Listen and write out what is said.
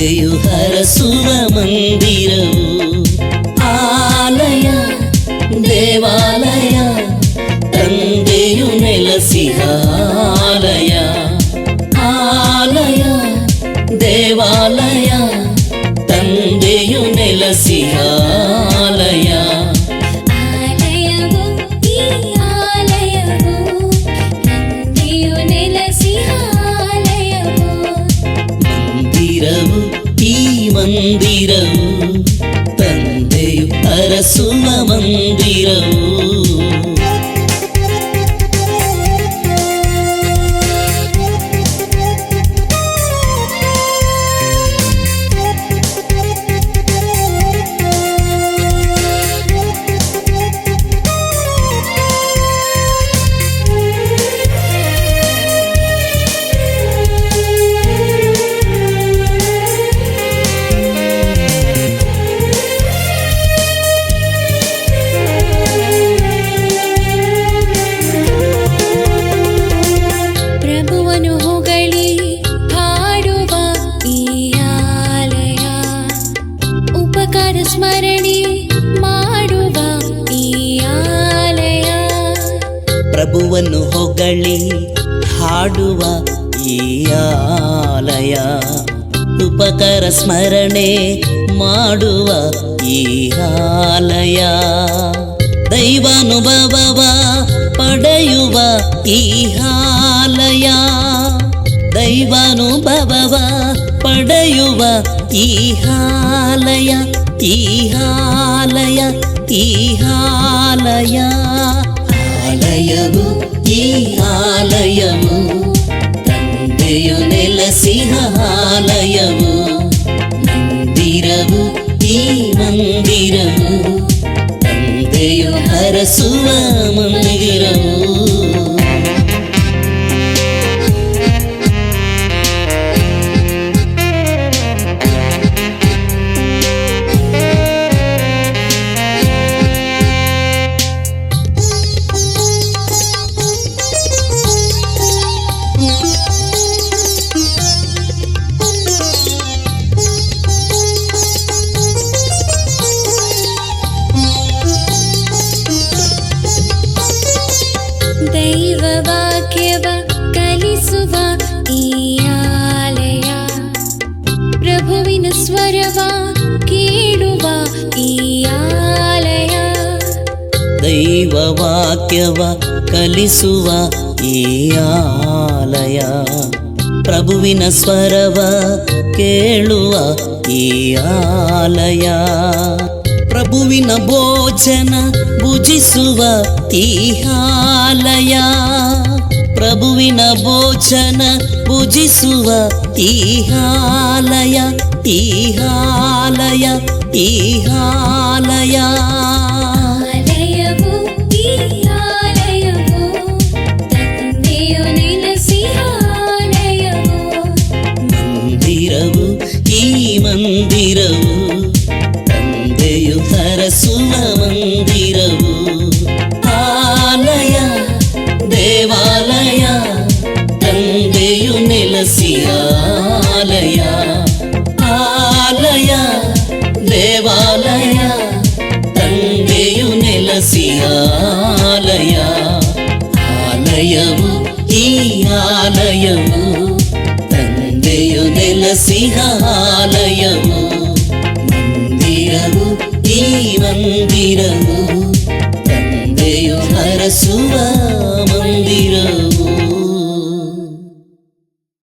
ತಂದೆಯು ಹರಸುವ ಮಂದಿರವು ಆಲಯ ದೇವಾಲಯ ತಂದೆಯು ನೆಲೆಸಿಹ ಆಲಯ ಆಲಯ ದೇವಾಲಯ ತಂದೆಯು ನೆಲೆಸಿಹ ಆಲಯ ಮಂದಿರವು ತಂದೆಯು ಅರಸುವ ಮಂದಿರವು ಸ್ಮರಣೆ ಮಾಡುವ ಈ ಆಲಯ ಪ್ರಭುವನ್ನು ಹೊಗಳಿ ಹಾಡುವ ಈ ಆಲಯ ಉಪಕಾರ ಸ್ಮರಣೆ ಮಾಡುವ ಈ ಆಲಯ ದೈವಾನುಭವ ಪಡೆಯುವ ಈ ಆಲಯ ದೈವಾನುಭವ ಪಡೆಯುವ ಈ ಆಲಯ ಈ ಆಲಯ ಈ ಆಲಯ ಆಲಯವು ಈ ಆಲಯವು ತಂದೆಯು ನೆಲೆಸಿಹ ಆಲಯವು ಮಂದಿರವು ಈ ಮಂದಿರವು ತಂದೆಯು ಹರಸುವ ಮಂದಿರವು ದೈವ ವಾಕ್ಯವ ಕಲಿಸುವ ಈ ಆಲಯ ಪ್ರಭುವಿನ ಸ್ವರವ ಕೇಳುವ ಈ ಆಲಯ ದೈವ ವಾಕ್ಯವ ಕಲಿಸುವ ಈ ಆಲಯ ಪ್ರಭುವಿನ ಸ್ವರವ ಕೇಳುವ ಈ ಆಲಯ ಪ್ರಭುವಿನ ಭೋಜನ ಭುಜಿಸುವ ಈ ಆಲಯ ಪ್ರಭುವಿನ ಭೋಜನ ಭುಜಿಸುವ ಈ ಆಲಯ ಈ ಆಲಯ ಈ ಆಲಯ ಆಲಯವು ಈ ಆಲಯವು ತಂದೆಯು ನೆಲೆಸಿಹ ಆಲಯವು ಮಂದಿರವು ಈ ಮಂದಿರವು ತಂದೆಯು ಹರಸುವ ಮಂದಿರವು ಆಲಯ ದೇವಾಲಯ ತಂದೆಯು ನೆಲೆಸಿಹ ಆಲಯ ಆಲಯ ದೇವಾಲಯ ತಂದೆಯು ನೆಲೆಸಿಹ ಆಲಯ ಆಲಯವು ಈ ಆಲಯವು ತಂದೆಯು ನೆಲೆಸಿಹ ಆಲಯವು ಮಂದಿರವು ಈ ಮಂದಿರವು ತಂದೆಯು ಹರಸುವ